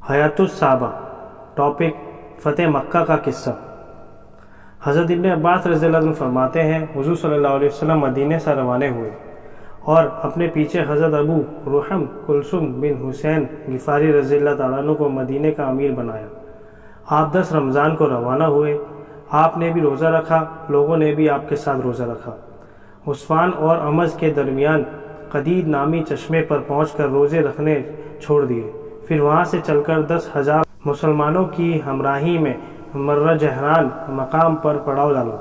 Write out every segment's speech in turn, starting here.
حیات الصحابہ، ٹاپک فتح مکہ کا قصہ۔ حضرت ابن عباس رضی اللہ عنہ فرماتے ہیں، حضور صلی اللہ علیہ وسلم مدینے سے روانہ ہوئے اور اپنے پیچھے حضرت ابو رحم کلثوم بن حسین غفاری رضی اللہ تعالیٰ عنہ کو مدینے کا امیر بنایا۔ آپ 10 رمضان کو روانہ ہوئے۔ آپ نے بھی روزہ رکھا، لوگوں نے بھی آپ کے ساتھ روزہ رکھا۔ عصفان اور امز کے درمیان قدید نامی چشمے پر پہنچ کر روزے رکھنے چھوڑ دیے۔ پھر وہاں سے چل کر 10,000 مسلمانوں کی ہمراہی میں مرہ جہران مقام پر پڑاؤ ڈالو۔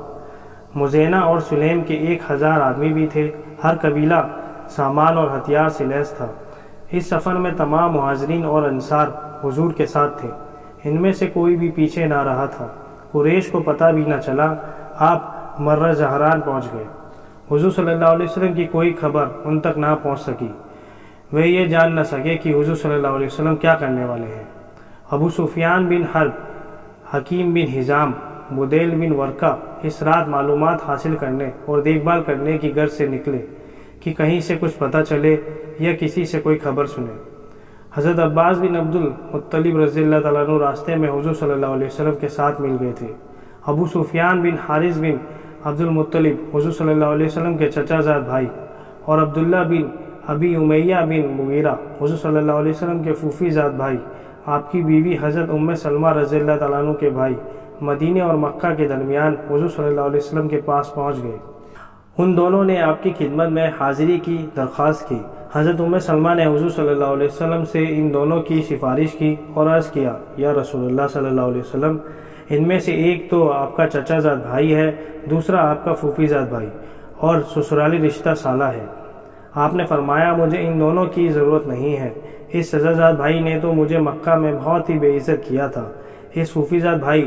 مزینہ اور سلیم کے 1,000 آدمی بھی تھے۔ ہر قبیلہ سامان اور ہتھیار سے لیس تھا۔ اس سفر میں تمام مہاجرین اور انصار حضور کے ساتھ تھے۔ ان میں سے کوئی بھی پیچھے نہ رہا تھا۔ قریش کو پتہ بھی نہ چلا۔ آپ مرہ جہران پہنچ گئے۔ حضور صلی اللہ علیہ وسلم کی کوئی خبر ان تک نہ پہنچ سکی۔ وہ یہ جان نہ سکے کہ حضور صلی اللہ علیہ وسلم کیا کرنے والے ہیں۔ ابو سفیان بن حرب، حکیم بن حزام، بدیل بن ورقہ اس رات معلومات حاصل کرنے اور دیکھ بھال کرنے کی غرض سے نکلے کہ کہیں سے کچھ پتہ چلے یا کسی سے کوئی خبر سنے۔ حضرت عباس بن عبد المطلب رضی اللہ تعالیٰ عنہ راستے میں حضور صلی اللہ علیہ وسلم کے ساتھ مل گئے تھے۔ ابو سفیان بن حارث بن عبد المطلب حضور صلی اللہ علیہ وسلم کے چچا زاد بھائی، اور عبداللہ بن ابی امیہ بن مغیرہ حضور صلی اللہ علیہ وسلم کے پھوپھی زاد بھائی، آپ کی بیوی حضرت ام سلمہ رضی اللہ تعالیٰ عنہ کے بھائی، مدینے اور مکہ کے درمیان حضور صلی اللہ علیہ وسلم کے پاس پہنچ گئے۔ ان دونوں نے آپ کی خدمت میں حاضری کی درخواست کی۔ حضرت ام سلمہ نے حضور صلی اللہ علیہ وسلم سے ان دونوں کی سفارش کی اور عرض کیا، یا رسول اللہ صلی اللہ علیہ وسلم، ان میں سے ایک تو آپ کا چچا زاد بھائی ہے، دوسرا آپ کا پھوپھی زاد بھائی، اور سسرالی رشتہ سالہ ہے۔ آپ نے فرمایا، مجھے ان دونوں کی ضرورت نہیں ہے۔ اس چچا زاد بھائی نے تو مجھے مکہ میں بہت ہی بے عزت کیا تھا۔ اس پھوپھی زاد بھائی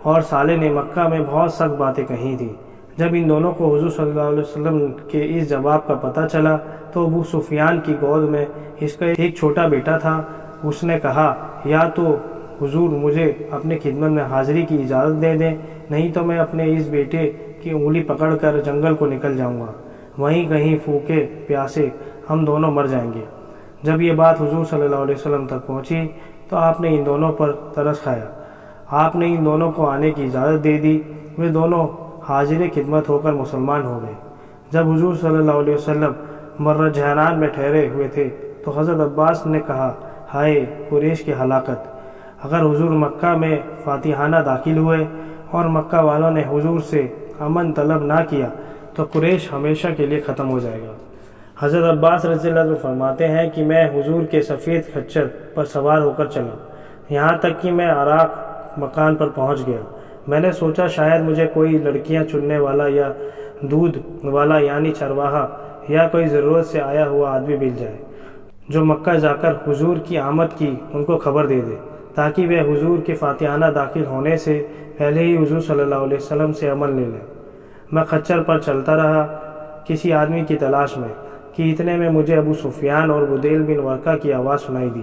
اور سالے نے مکہ میں بہت سخت باتیں کہی تھیں۔ جب ان دونوں کو حضور صلی اللہ علیہ وسلم کے اس جواب کا پتہ چلا تو ابو سفیان کی گود میں اس کا ایک چھوٹا بیٹا تھا۔ اس نے کہا، یا تو حضور مجھے اپنی خدمت میں حاضری کی اجازت دے دیں، نہیں تو میں اپنے اس بیٹے کی انگلی پکڑ کر جنگل کو نکل جاؤں گا، وہیں کہیں پھوکے پیاسے ہم دونوں مر جائیں گے۔ جب یہ بات حضور صلی اللہ علیہ وسلم تک پہنچی تو آپ نے ان دونوں پر ترس کھایا۔ آپ نے ان دونوں کو آنے کی اجازت دے دی۔ وہ دونوں حاضر خدمت ہو کر مسلمان ہو گئے۔ جب حضور صلی اللہ علیہ وسلم مرہ جہران میں ٹھہرے ہوئے تھے تو حضرت عباس نے کہا، ہائے قریش کی ہلاکت! اگر حضور مکہ میں فاتحانہ داخل ہوئے اور مکہ والوں نے حضور سے امن طلب نہ کیا تو قریش ہمیشہ کے لیے ختم ہو جائے گا۔ حضرت عباس رضی اللہ عنہ فرماتے ہیں کہ میں حضور کے سفید خچر پر سوار ہو کر چلا، یہاں تک کہ میں عراق مکان پر پہنچ گیا۔ میں نے سوچا شاید مجھے کوئی لڑکیاں چننے والا یا دودھ والا یعنی چرواہا یا کوئی ضرورت سے آیا ہوا آدمی مل جائے جو مکہ جا کر حضور کی آمد کی ان کو خبر دے دے، تاکہ وہ حضور کے فاتحانہ داخل ہونے سے پہلے ہی حضور صلی اللہ علیہ وسلم سے عمل لے لیں۔ میں خچر پر چلتا رہا کسی آدمی کی تلاش میں کہ اتنے میں مجھے ابو سفیان اور بدیل بن ورقہ کی آواز سنائی دی۔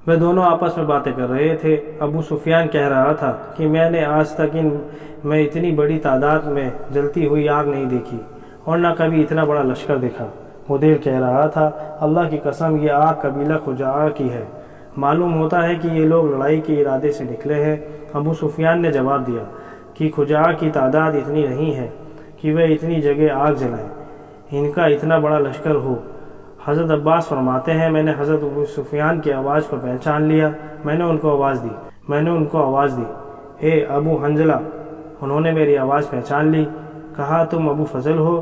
وہ دونوں آپس میں باتیں کر رہے تھے۔ ابو سفیان کہہ رہا تھا کہ میں نے آج تک میں اتنی بڑی تعداد میں جلتی ہوئی آگ نہیں دیکھی اور نہ کبھی اتنا بڑا لشکر دیکھا۔ بدیل کہہ رہا تھا، اللہ کی قسم یہ آگ قبیلہ خزاعہ کی ہے، معلوم ہوتا ہے کہ یہ لوگ لڑائی کے ارادے سے نکلے ہیں۔ ابو سفیان نے جواب دیا کہ خزاعہ کی تعداد اتنی نہیں ہے کہ وہ اتنی جگہ آگ جلائیں، ان کا اتنا بڑا لشکر ہو۔ حضرت عباس فرماتے ہیں، میں نے حضرت ابو سفیان کی آواز کو پہچان لیا۔ میں نے ان کو آواز دی، اے ابو حنظلہ! انہوں نے میری آواز پہچان لی۔ کہا، تم ابو فضل ہو؟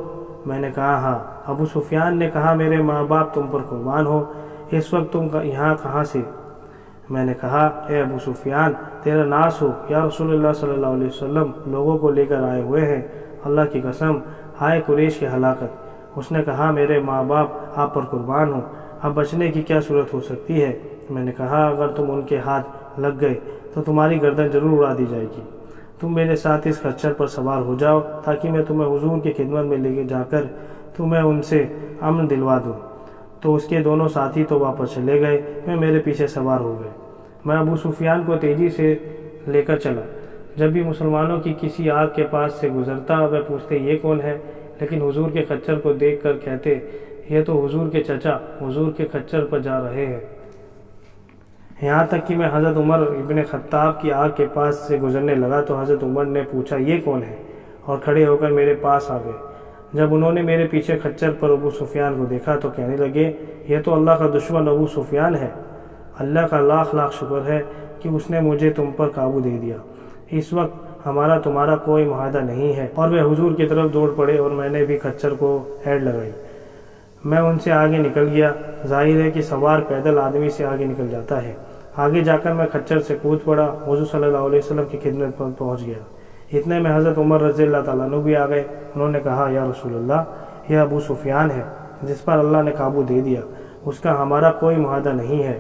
میں نے کہا، ہاں۔ ابو سفیان نے کہا، میرے ماں باپ تم پر قربان ہو، اس وقت تم یہاں کہاں سے؟ میں نے کہا، اے ابو سفیان، تیرا ناس ہو، یا رسول اللہ صلی اللہ علیہ وسلم لوگوں کو لے کر آئے ہوئے ہیں، اللہ کی قسم، ہائے قریش کی ہلاکت! اس نے کہا، میرے ماں باپ آپ پر قربان ہوں، اب بچنے کی کیا صورت ہو سکتی ہے؟ میں نے کہا، اگر تم ان کے ہاتھ لگ گئے تو تمہاری گردن ضرور اڑا دی جائے گی۔ تم میرے ساتھ اس خچر پر سوار ہو جاؤ تاکہ میں تمہیں حضور کی خدمت میں لے جا کر تمہیں ان سے امن دلوا دوں۔ تو اس کے دونوں ساتھی تو واپس چلے گئے، وہ میرے پیچھے سوار ہو گئے۔ میں ابو سفیان کو تیزی سے لے کر چلا۔ جب بھی مسلمانوں کی کسی آگ کے پاس سے گزرتا وہ پوچھتے یہ کون ہے، لیکن حضور کے خچر کو دیکھ کر کہتے یہ تو حضور کے چچا حضور کے خچر پر جا رہے ہیں۔ یہاں تک کہ میں حضرت عمر ابن خطاب کی آگ کے پاس سے گزرنے لگا تو حضرت عمر نے پوچھا یہ کون ہے، اور کھڑے ہو کر میرے پاس آ گئے۔ جب انہوں نے میرے پیچھے کھچر پر ابو سفیان کو دیکھا تو کہنے لگے یہ تو اللہ کا دشمن ابو سفیان ہے، اللہ کا لاکھ لاکھ شکر ہے کہ اس نے مجھے تم پر قابو دے دیا، اس وقت ہمارا تمہارا کوئی معاہدہ نہیں ہے۔ اور وہ حضور کی طرف دوڑ پڑے اور میں نے بھی کھچر کو ہیڈ لگائی۔ میں ان سے آگے نکل گیا۔ ظاہر ہے کہ سوار پیدل آدمی سے آگے نکل جاتا ہے۔ آگے جا کر میں کھچر سے کود پڑا، حضور صلی اللہ علیہ وسلم کی خدمت پر پہنچ گیا۔ اتنے میں حضرت عمر رضی اللہ تعالیٰ عنہ بھی آ گئے۔ انہوں نے کہا یا رسول اللہ، یہ ابو سفیان ہے جس پر اللہ نے قابو دے دیا، اس کا ہمارا کوئی معاہدہ نہیں ہے،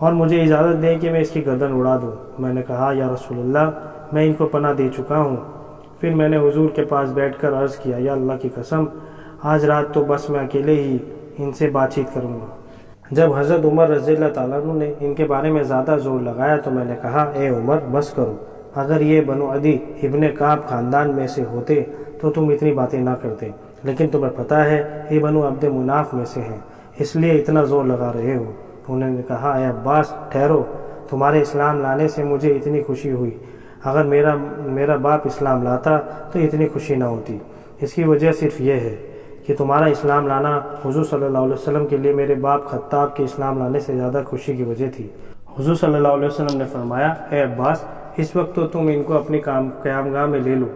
اور مجھے اجازت دیں کہ میں اس کی گردن اڑا دوں۔ میں نے کہا یا رسول اللہ، میں ان کو پناہ دے چکا ہوں۔ پھر میں نے حضور کے پاس بیٹھ کر عرض کیا یا اللہ کی قسم، آج رات تو بس میں اکیلے ہی ان سے بات چیت کروں گا۔ جب حضرت عمر رضی اللہ تعالیٰ عنہ نے ان کے بارے میں زیادہ زور لگایا تو میں نے کہا اے عمر بس کرو، اگر یہ بنو عدی ابن کعب خاندان میں سے ہوتے تو تم اتنی باتیں نہ کرتے، لیکن تمہیں پتہ ہے یہ بنو عبد مناف میں سے ہیں، اس لیے اتنا زور لگا رہے ہو۔ انہوں نے کہا اے عباس ٹھہرو، تمہارے اسلام لانے سے مجھے اتنی خوشی ہوئی، اگر میرا باپ اسلام لاتا تو اتنی خوشی نہ ہوتی۔ اس کی وجہ صرف یہ ہے کہ تمہارا اسلام لانا حضور صلی اللہ علیہ وسلم کے لیے میرے باپ خطاب کے اسلام لانے سے زیادہ خوشی کی وجہ تھی۔ حضور صلی اللہ علیہ وسلم نے فرمایا اے عباس، اس وقت تو تم ان کو اپنی قیام گاہ میں لے لو،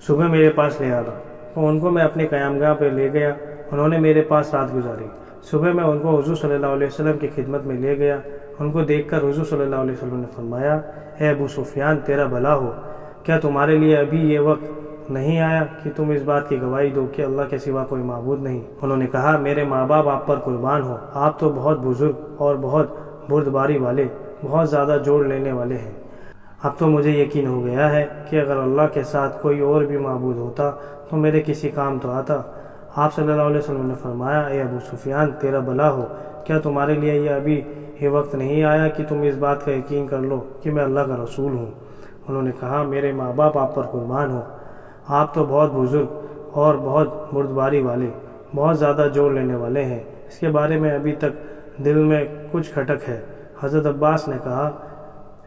صبح میرے پاس لے آنا۔ تو ان کو میں اپنی قیام گاہ پہ لے گیا، انہوں نے میرے پاس رات گزاری۔ صبح میں ان کو حضور صلی اللہ علیہ وسلم کی خدمت میں لے گیا۔ ان کو دیکھ کر حضور صلی اللہ علیہ وسلم نے فرمایا اے ابو سفیان، تیرا بھلا ہو، کیا تمہارے لیے ابھی یہ وقت نہیں آیا کہ تم اس بات کی گواہی دو کہ اللہ کے سوا کوئی معبود نہیں؟ انہوں نے کہا میرے ماں باپ آپ پر قربان ہو، آپ تو بہت بزرگ اور بہت بردباری والے، بہت زیادہ جوڑ لینے والے ہیں۔ اب تو مجھے یقین ہو گیا ہے کہ اگر اللہ کے ساتھ کوئی اور بھی معبود ہوتا تو میرے کسی کام تو آتا۔ آپ صلی اللہ علیہ وسلم نے فرمایا اے ابو سفیان، تیرا بھلا ہو، کیا تمہارے لیے یہ ابھی یہ وقت نہیں آیا کہ تم اس بات کا یقین کر لو کہ میں اللہ کا رسول ہوں؟ انہوں نے کہا میرے ماں باپ آپ پر قربان ہو، آپ تو بہت بزرگ اور بہت بردباری والے، بہت زیادہ جوڑ لینے والے ہیں، اس کے بارے میں ابھی تک دل میں کچھ کھٹک ہے۔ حضرت عباس نے کہا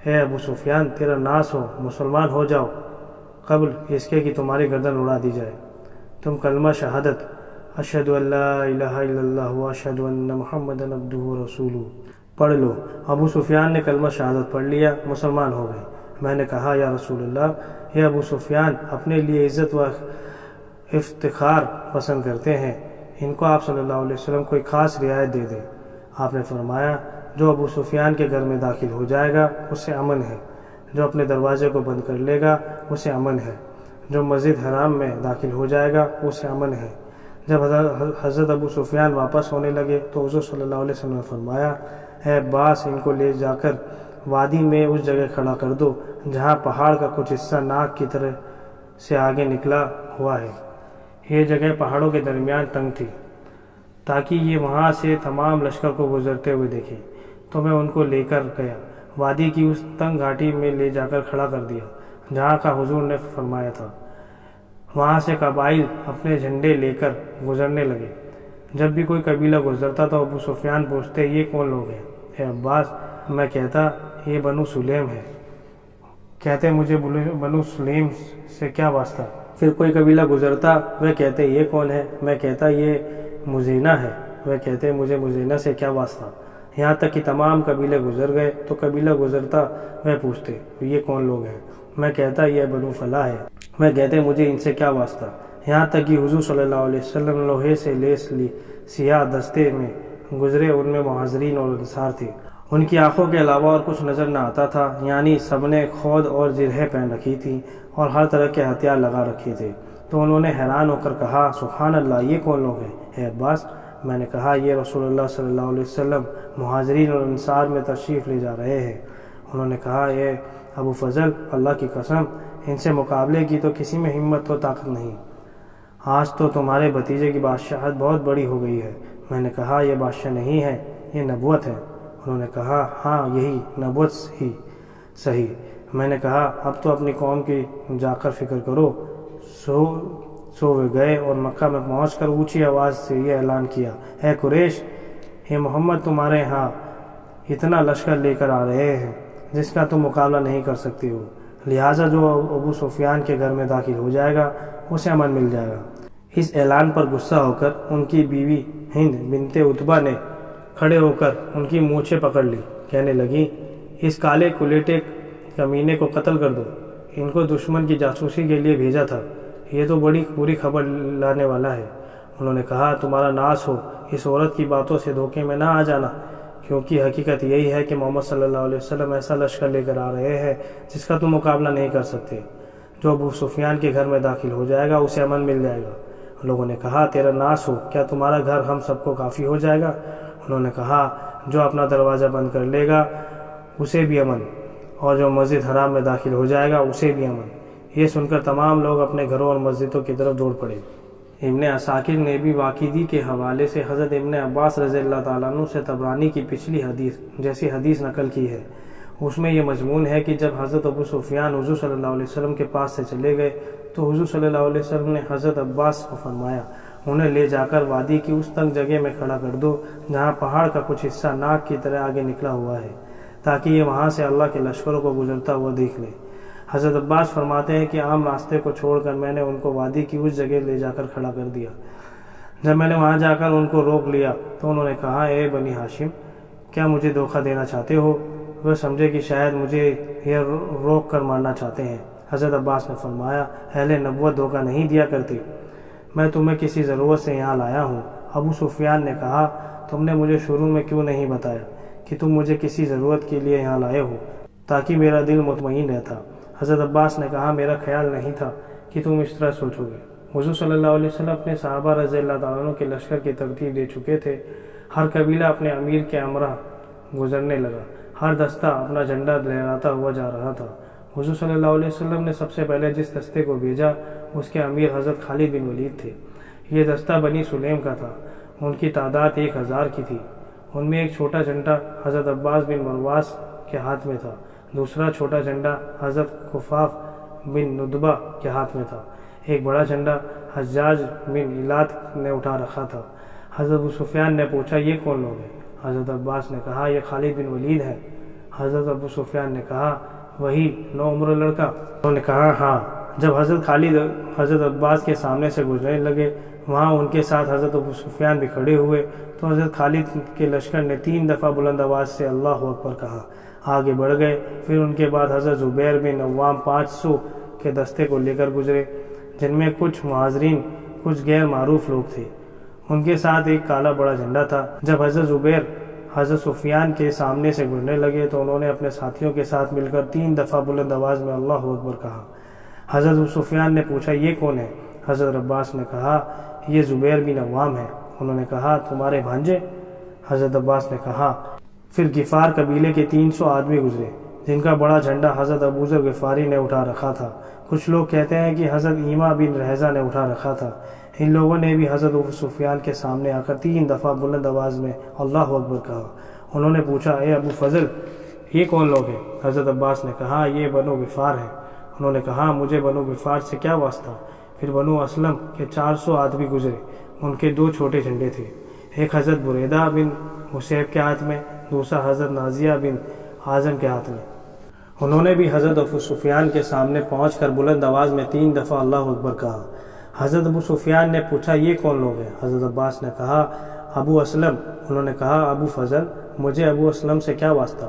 اے ابو سفیان، تیرا ناس ہو، مسلمان ہو جاؤ قبل اس کے کہ تمہاری گردن اڑا دی جائے۔ تم کلمہ شہادت اشہد ان لا الہ الا اللہ و اشہد ان محمد عبدہ و رسولہ پڑھ لو۔ ابو سفیان نے کلمہ شہادت پڑھ لیا، مسلمان ہو گئے۔ میں نے کہا یا رسول اللہ، یہ ابو سفیان اپنے لیے عزت و افتخار پسند کرتے ہیں، ان کو آپ صلی اللہ علیہ وسلم کوئی خاص رعایت دے دیں۔ آپ نے فرمایا جو ابو سفیان کے گھر میں داخل ہو جائے گا اسے امن ہے، جو اپنے دروازے کو بند کر لے گا اسے امن ہے، جو مسجد حرام میں داخل ہو جائے گا اسے امن ہے۔ جب حضرت ابو سفیان واپس ہونے لگے تو حضور صلی اللہ علیہ وسلم نے فرمایا اے عباس، ان کو لے جا کر وادی میں اس جگہ کھڑا کر دو جہاں پہاڑ کا کچھ حصہ ناک کی طرح سے آگے نکلا ہوا ہے۔ یہ جگہ پہاڑوں کے درمیان تنگ تھی تاکہ یہ وہاں سے تمام لشکر کو گزرتے ہوئے دیکھیں۔ تو میں ان کو لے کر گیا، وادی کی اس تنگ گھاٹی میں لے جا کر کھڑا کر دیا جہاں کا حضور نے فرمایا تھا۔ وہاں سے قبائل اپنے جھنڈے لے کر گزرنے لگے۔ جب بھی کوئی قبیلہ گزرتا تو ابو سفیان پوچھتے یہ کون لوگ ہیں؟ اے عباس، میں کہتا یہ بنو سلیم ہے۔ کہتے مجھے بنو سلیم سے کیا واسطہ؟ پھر کوئی قبیلہ گزرتا، وہ کہتے یہ کون ہے؟ میں کہتا یہ مزینہ ہے۔ وہ کہتے مجھے مزینہ سے کیا واسطہ؟ یہاں تک کہ تمام قبیلے گزر گئے تو قبیلہ گزرتا، وہ پوچھتے یہ کون لوگ ہیں؟ میں کہتا یہ بنو فلاح ہے۔ وہ کہتے مجھے ان سے کیا واسطہ؟ یہاں تک کہ حضور صلی اللہ علیہ وسلم لوہے سے لیس لی سیاہ دستے میں گزرے، ان میں مہاجرین اور انصار تھے۔ ان کی آنکھوں کے علاوہ اور کچھ نظر نہ آتا تھا، یعنی سب نے خود اور زرہیں پہن رکھی تھی اور ہر طرح کے ہتھیار لگا رکھے تھے۔ تو انہوں نے حیران ہو کر کہا سبحان اللہ، یہ کون لوگ ہیں؟ اے عباس، میں نے کہا یہ رسول اللہ صلی اللہ علیہ وسلم مہاجرین اور انصار میں تشریف لے جا رہے ہیں۔ انہوں نے کہا اے ابو فضل، اللہ کی قسم، ان سے مقابلے کی تو کسی میں ہمت و طاقت نہیں۔ آج تو تمہارے بھتیجے کی بادشاہت بہت بڑی ہو گئی ہے۔ میں نے کہا یہ بادشاہ نہیں ہے، یہ نبوت ہے۔ انہوں نے کہا ہاں یہی نبوت ہی صحیح۔ میں نے کہا اب تو اپنی قوم کی جا کر فکر کرو۔ سو وہ گئے اور مکہ میں پہنچ کر اونچی آواز سے یہ اعلان کیا اے قریش، یہ محمد تمہارے ہاں اتنا لشکر لے کر آ رہے ہیں جس کا تم مقابلہ نہیں کر سکتے ہو، لہٰذا جو ابو سفیان کے گھر میں داخل ہو جائے گا اسے امن مل جائے گا۔ اس اعلان پر غصہ ہو کر ان کی بیوی ہند بنت عتبہ نے کھڑے ہو کر ان کی مونچھیں پکڑ لی، کہنے لگیں اس کالے کلیٹے کمینے کو قتل کر دو، ان کو دشمن کی جاسوسی کے لیے بھیجا تھا، یہ تو بڑی بری خبر لانے والا ہے۔ انہوں نے کہا تمہارا ناس ہو، اس عورت کی باتوں سے دھوکے میں نہ آ جانا، کیونکہ حقیقت یہی ہے کہ محمد صلی اللہ علیہ وسلم ایسا لشکر لے کر آ رہے ہیں جس کا تم مقابلہ نہیں کر سکتے، جو ابو سفیان کے گھر میں داخل ہو جائے گا اسے امن مل جائے گا۔ لوگوں نے کہا تیرا ناس ہو، کیا تمہارا گھر ہم سب کو کافی ہو جائے گا؟ انہوں نے کہا جو اپنا دروازہ بند کر لے گا اسے بھی امن، اور جو مسجد حرام میں داخل ہو جائے گا اسے بھی امن۔ یہ سن کر تمام لوگ اپنے گھروں اور مسجدوں کی طرف دوڑ پڑے۔ ابن عساکر نے بھی واقعی کے حوالے سے حضرت ابن عباس رضی اللہ تعالیٰ عنہ سے طبرانی کی پچھلی حدیث جیسی حدیث نقل کی ہے۔ اس میں یہ مضمون ہے کہ جب حضرت ابو سفیان حضور صلی اللہ علیہ وسلم کے پاس سے چلے گئے تو حضور صلی اللہ علیہ وسلم نے حضرت عباس کو فرمایا انہیں لے جا کر وادی کی اس تنگ جگہ میں کھڑا کر دو جہاں پہاڑ کا کچھ حصہ ناک کی طرح آگے نکلا ہوا ہے، تاکہ یہ وہاں سے اللہ کے لشکروں کو گزرتا ہوا دیکھ لیں۔ حضرت عباس فرماتے ہیں کہ عام راستے کو چھوڑ کر میں نے ان کو وادی کی اس جگہ لے جا کر کھڑا کر دیا۔ جب میں نے وہاں جا کر ان کو روک لیا تو انہوں نے کہا اے بنی ہاشم، کیا مجھے دھوکہ دینا چاہتے ہو؟ وہ سمجھے کہ شاید مجھے یہ روک کر مارنا چاہتے ہیں۔ حضرت عباس نے فرمایا اہل نبوت دھوکہ نہیں دیا کرتے، میں تمہیں کسی ضرورت سے یہاں لایا ہوں۔ ابو سفیان نے کہا تم نے مجھے شروع میں کیوں نہیں بتایا کہ تم مجھے کسی ضرورت کے لیے یہاں لائے ہو، تاکہ میرا دل مطمئن رہتا۔ حضرت عباس نے کہا میرا خیال نہیں تھا کہ تم اس طرح سوچو گے۔ حضور صلی اللہ علیہ وسلم اپنے صحابہ رضی اللہ تعالیٰ عنہ کے لشکر کی ترتیب دے چکے تھے، ہر قبیلہ اپنے امیر کے ہمراہ گزرنے لگا، ہر دستہ اپنا جھنڈا لہراتا ہوا جا رہا تھا۔ حضور صلی اللہ علیہ وسلم نے سب سے پہلے جس دستے کو بھیجا اس کے امیر حضرت خالد بن ولید تھے۔ یہ دستہ بنی سلیم کا تھا، ان کی تعداد 1000 کی تھی۔ ان میں ایک چھوٹا جھنڈا حضرت عباس بن مرواس کے ہاتھ میں تھا، دوسرا چھوٹا جھنڈا حضرت خفاف بن ندبہ کے ہاتھ میں تھا، ایک بڑا جھنڈا حجاج بن الات نے اٹھا رکھا تھا۔ حضرت ابو سفیان نے پوچھا یہ کون لوگ ہیں؟ حضرت عباس نے کہا یہ خالد بن ولید ہے۔ حضرت ابو سفیان نے کہا وہی نوعمر لڑکا؟ انہوں نے کہا ہاں۔ جب حضرت خالد حضرت عباس کے سامنے سے گزرنے لگے، وہاں ان کے ساتھ حضرت ابو سفیان بھی کھڑے ہوئے تو حضرت خالد کے لشکر نے 3 دفعہ بلند آواز سے اللہ اکبر کہا، آگے بڑھ گئے۔ پھر ان کے بعد حضرت زبیر بن عوام 500 کے دستے کو لے کر گزرے، جن میں کچھ مہاجرین کچھ غیر معروف لوگ تھے۔ ان کے ساتھ ایک کالا بڑا جھنڈا تھا۔ جب حضرت زبیر حضرت سفیان کے سامنے سے گزرنے لگے تو انہوں نے اپنے ساتھیوں کے ساتھ مل کر 3 دفعہ بلند آواز میں اللہ اکبر کہا۔ حضرت ابو سفیان نے پوچھا یہ کون ہے؟ حضرت عباس نے کہا یہ زبیر بن عوام ہے۔ انہوں نے کہا تمہارے بھانجے؟ حضرت عباس نے کہا۔ پھر غفار قبیلے کے 300 آدمی گزرے جن کا بڑا جھنڈا حضرت ابوذر غفاری نے اٹھا رکھا تھا۔ کچھ لوگ کہتے ہیں کہ حضرت ایما بن رہزہ نے اٹھا رکھا تھا۔ ان لوگوں نے بھی حضرت ابو سفیان کے سامنے آ کر 3 دفعہ بلند آواز میں اللہ اکبر کہا۔ انہوں نے پوچھا اے ابو فضل یہ کون لوگ ہیں؟ حضرت عباس نے کہا یہ بنو غفار ہیں۔ انہوں نے کہا مجھے بنو غفار سے کیا واسطہ؟ پھر بنو اسلم کے 400 آدمی گزرے، ان کے 2 چھوٹے جھنڈے تھے، ایک حضرت بریدہ بن حسیب کے ہاتھ میں، دوسرا حضرت نازیہ بن اعظم کے ہاتھ میں۔ انہوں نے بھی حضرت ابو سفیان کے سامنے پہنچ کر بلند آواز میں 3 دفعہ اللہ اکبر کہا۔ حضرت ابو سفیان نے پوچھا یہ کون لوگ ہیں؟ حضرت عباس نے کہا ابو اسلم۔ انہوں نے کہا ابو فضل مجھے ابو اسلم سے کیا واسطہ؟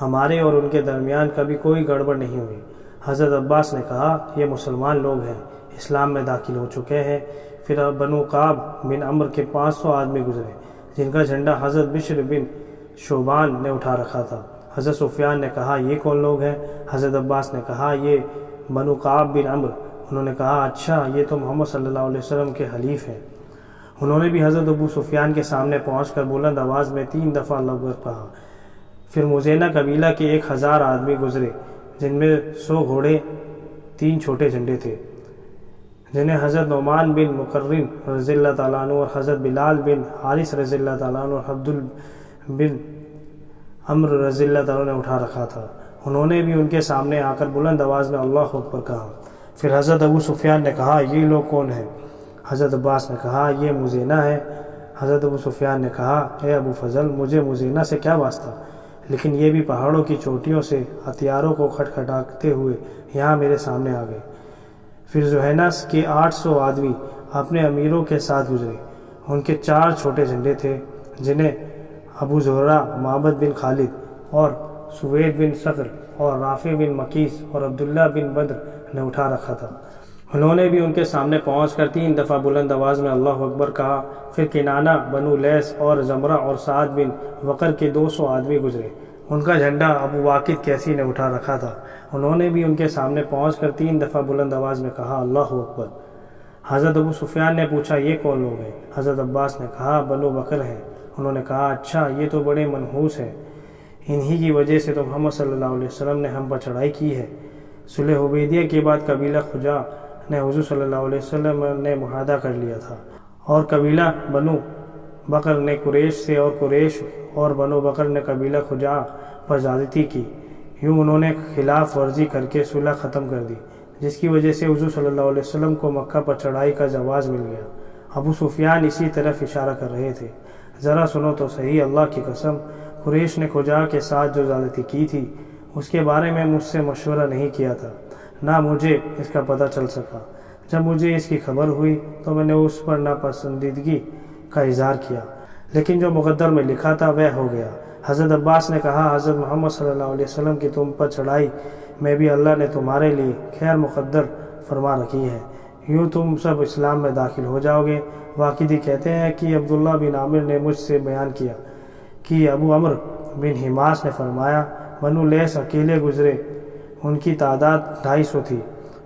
ہمارے اور ان کے درمیان کبھی کوئی گڑبڑ نہیں ہوئی۔ حضرت عباس نے کہا یہ مسلمان لوگ ہیں، اسلام میں داخل ہو چکے ہیں۔ پھر بنو کعب بن عمر کے 500 آدمی گزرے جن کا جھنڈا حضرت بشر بن شعبان نے اٹھا رکھا تھا۔ حضرت سفیان نے کہا یہ کون لوگ ہیں؟ حضرت عباس نے کہا یہ بنو کعب بن عمر۔ انہوں نے کہا اچھا یہ تو محمد صلی اللہ علیہ وسلم کے حلیف ہیں۔ انہوں نے بھی حضرت ابو سفیان کے سامنے پہنچ کر بلند آواز میں 3 دفعہ اللہ اکبر کہا۔ پھر مزینہ قبیلہ کے 1000 آدمی گزرے جن میں 100 گھوڑے، 3 چھوٹے جھنڈے تھے، جنہیں حضرت نعمان بن مقرن رضی اللہ تعالیٰ عنہ اور حضرت بلال بن حارث رضی اللہ تعالیٰ عنہ اور عبد بن عمر رضی اللہ تعالیٰ عنہ نے اٹھا رکھا تھا۔ انہوں نے بھی ان کے سامنے آ کر بلند آواز میں اللہ اکبر کہا۔ پھر حضرت ابو سفیان نے کہا یہ لوگ کون ہیں؟ حضرت عباس نے کہا یہ مزینہ ہے۔ حضرت ابو سفیان نے کہا اے ابو فضل مجھے مزینہ سے کیا واسطہ؟ لیکن یہ بھی پہاڑوں کی چوٹیوں سے ہتھیاروں کو کھٹکھٹاتے ہوئے یہاں میرے سامنے آ گئے۔ پھر جوہینہ کے 800 آدمی اپنے امیروں کے ساتھ گزرے۔ ان کے 4 چھوٹے جھنڈے تھے جنہیں ابو زہرہ، معبد بن خالد اور سوید بن صخر اور رافع بن مکیس اور عبداللہ بن بدر نے اٹھا رکھا تھا۔ انہوں نے بھی ان کے سامنے پہنچ کر 3 دفعہ بلند آواز میں اللہ اکبر کہا۔ پھر کنانہ، بنو لیث اور زمرہ اور سعد بن وقر کے 200 آدمی گزرے۔ ان کا جھنڈا ابو واقد کیسی نے اٹھا رکھا تھا۔ انہوں نے بھی ان کے سامنے پہنچ کر 3 دفعہ بلند آواز میں کہا اللہ اکبر۔ حضرت ابو سفیان نے پوچھا یہ کون لوگ ہیں؟ حضرت عباس نے کہا بنو بکر ہیں۔ انہوں نے کہا اچھا، یہ تو بڑے منحوس ہیں، انہی کی وجہ سے تو محمد صلی اللہ علیہ وسلم نے ہم پر چڑھائی کی ہے۔ صلح حدیبیہ کے بعد قبیلہ خزاع نے حضور صلی اللہ علیہ وسلم نے معاہدہ کر لیا تھا، اور قبیلہ بنو بکر نے قریش سے، اور قریش اور بنو بکر نے قبیلہ خزاع پر زیادتی کی۔ یوں انہوں نے خلاف ورزی کر کے صلح ختم کر دی، جس کی وجہ سے حضور صلی اللہ علیہ وسلم کو مکہ پر چڑھائی کا جواز مل گیا۔ ابو سفیان اسی طرف اشارہ کر رہے تھے۔ ذرا سنو تو صحیح، اللہ کی قسم، قریش نے خزاع کے ساتھ جو زیادتی کی تھی اس کے بارے میں مجھ سے مشورہ نہیں کیا تھا، نہ مجھے اس کا پتہ چل سکا۔ جب مجھے اس کی خبر ہوئی تو میں نے اس پر ناپسندیدگی کا اظہار کیا، لیکن جو مقدر میں لکھا تھا وہ ہو گیا۔ حضرت عباس نے کہا حضرت محمد صلی اللہ علیہ وسلم کی تم پر چڑھائی میں بھی اللہ نے تمہارے لیے خیر مقدر فرما رکھی ہے، یوں تم سب اسلام میں داخل ہو جاؤ گے۔ واقدی کہتے ہیں کہ عبداللہ بن عامر نے مجھ سے بیان کیا کہ ابو عمر بن حماس نے فرمایا بنو لیث اکیلے گزرے، ان کی تعداد 250 تھی۔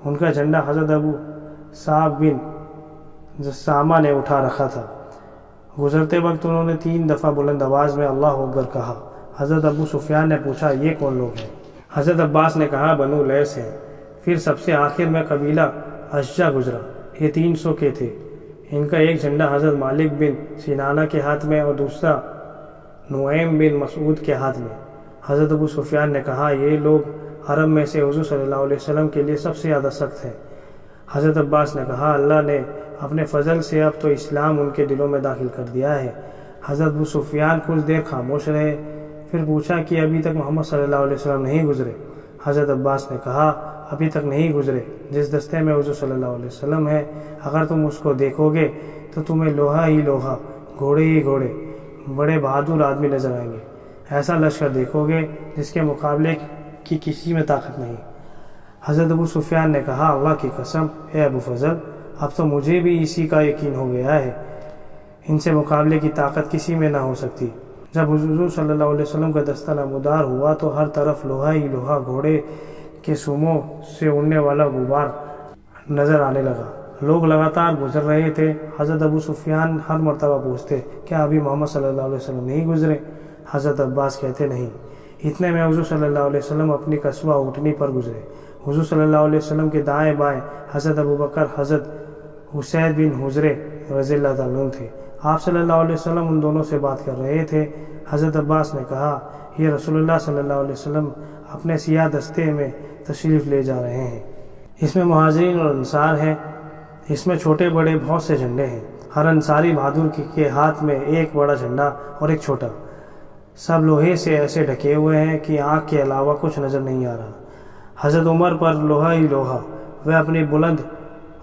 ان کا جھنڈا حضرت ابو صعب بن جسامہ نے اٹھا رکھا تھا۔ گزرتے وقت انہوں نے 3 دفعہ بلند آواز میں اللہ اکبر کہا۔ حضرت ابو سفیان نے پوچھا یہ کون لوگ ہیں؟ حضرت عباس نے کہا بنو لیث ہیں۔ پھر سب سے آخر میں قبیلہ اشجع گزرا، یہ 300 کے تھے۔ ان کا ایک جھنڈا حضرت مالک بن سنانہ کے ہاتھ میں اور دوسرا نعیم بن مسعود کے ہاتھ میں۔ حضرت ابو سفیان نے کہا یہ لوگ عرب میں سے حضور صلی اللہ علیہ وسلم کے لیے سب سے زیادہ سخت ہیں۔ حضرت عباس نے کہا اللہ نے اپنے فضل سے اب تو اسلام ان کے دلوں میں داخل کر دیا ہے۔ حضرت ابو سفیان کچھ دیر خاموش رہے، پھر پوچھا کہ ابھی تک محمد صلی اللہ علیہ وسلم نہیں گزرے؟ حضرت عباس نے کہا ابھی تک نہیں گزرے۔ جس دستے میں حضور صلی اللہ علیہ وسلم ہے، اگر تم اس کو دیکھو گے تو تمہیں لوہا ہی لوہا، گھوڑے ہی گھوڑے، بڑے بہادر آدمی نظر آئیں گے۔ ایسا لشکر دیکھو گے جس کے مقابلے کی کسی میں طاقت نہیں۔ حضرت ابو سفیان نے کہا اللہ کی قسم اے ابو فضل، اب تو مجھے بھی اسی کا یقین ہو گیا ہے، ان سے مقابلے کی طاقت کسی میں نہ ہو سکتی۔ جب حضور صلی اللہ علیہ وسلم کا دستہ نمودار ہوا تو ہر طرف لوہا ہی لوہا، گھوڑے کے سوموں سے اڑنے والا غبار نظر آنے لگا۔ لوگ لگاتار گزر رہے تھے۔ حضرت ابو سفیان ہر مرتبہ پوچھتے کیا ابھی محمد صلی اللہ علیہ وسلم نہیں گزرے؟ حضرت عباس کہتے نہیں۔ اتنے میں حضور صلی اللہ علیہ وسلم اپنی قصبہ اونٹنی پر گزرے۔ حضور صلی اللہ علیہ وسلم کے دائیں بائیں حضرت ابو بکر، حضرت اسید بن حضرے رضی اللہ عنہ تھے۔ آپ صلی اللہ علیہ وسلم ان دونوں سے بات کر رہے تھے۔ حضرت عباس نے کہا یہ رسول اللہ صلی اللہ علیہ وسلم اپنے سیاہ دستے میں تشریف لے جا رہے ہیں، اس میں مہاجرین اور انصار ہیں، اس میں چھوٹے بڑے بہت سے جھنڈے ہیں۔ ہر انصاری بہادر کے ہاتھ میں ایک بڑا جھنڈا اور ایک چھوٹا، سب لوہے سے ایسے ڈھکے ہوئے ہیں کہ آنکھ کے علاوہ کچھ نظر نہیں آ رہا۔ حضرت عمر پر لوہا ہی لوہا، وہ اپنی بلند